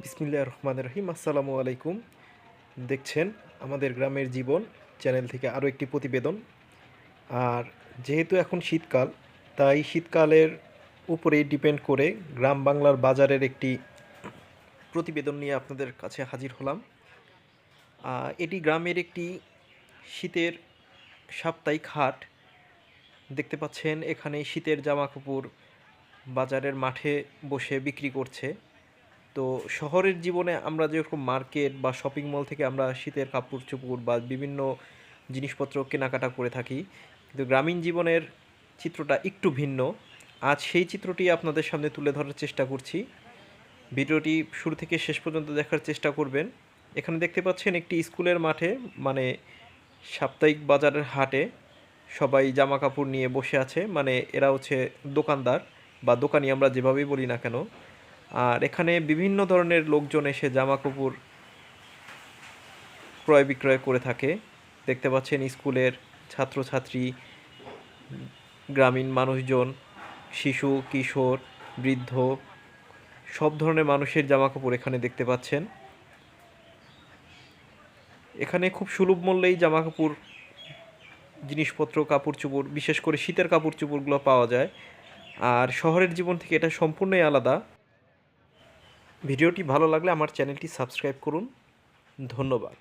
বিসমিল্লাহির রহমানির রহিম। আসসালামু আলাইকুম। দেখছেন আমাদের গ্রামের জীবন চ্যানেল থেকে আরও একটি প্রতিবেদন। আর যেহেতু এখন শীতকাল, তাই শীতকালের উপরেই ডিপেন্ড করে গ্রাম বাংলার বাজারের একটি প্রতিবেদন নিয়ে আপনাদের কাছে হাজির হলাম। এটি গ্রামের একটি শীতের সাপ্তাহিক হাট। দেখতে পাচ্ছেন এখানে শীতের জামাকাপড় বাজারের মাঠে বসে বিক্রি করছে। তো শহরের জীবনে আমরা যেরকম মার্কেট বা শপিং মল থেকে আমরা শীতের কাপড় চোপড় বা বিভিন্ন জিনিসপত্র কেনাকাটা করে থাকি, কিন্তু গ্রামীণ জীবনের চিত্রটা একটু ভিন্ন। আজ সেই চিত্রটি আপনাদের সামনে তুলে ধরার চেষ্টা করছি। ভিডিওটি শুরু থেকে শেষ পর্যন্ত দেখার চেষ্টা করবেন। এখানে দেখতে পাচ্ছেন একটি স্কুলের মাঠে, মানে সাপ্তাহিক বাজারের হাটে সবাই জামা কাপড় নিয়ে বসে আছে, মানে এরা হচ্ছে দোকানদার বা দোকানি আমরা যেভাবেই বলি না কেন। আর এখানে বিভিন্ন ধরনের লোকজন এসে জামা কাপড় ক্রয় বিক্রয় করে থাকে। দেখতে পাচ্ছেন স্কুলের ছাত্রছাত্রী, গ্রামীণ মানুষজন, শিশু কিশোর, বৃদ্ধ, সব ধরনের মানুষের জামা কাপড় এখানে দেখতে পাচ্ছেন। এখানে খুব সুলভ মূল্যেই জামা কাপড়, জিনিসপত্র, কাপড় চোপড়, বিশেষ করে শীতের কাপড় চোপড়গুলো পাওয়া যায়। আর শহরের জীবন থেকে এটা সম্পূর্ণই আলাদা। ভিডিওটি ভালো লাগলে আমার চ্যানেলটি সাবস্ক্রাইব করুন। ধন্যবাদ।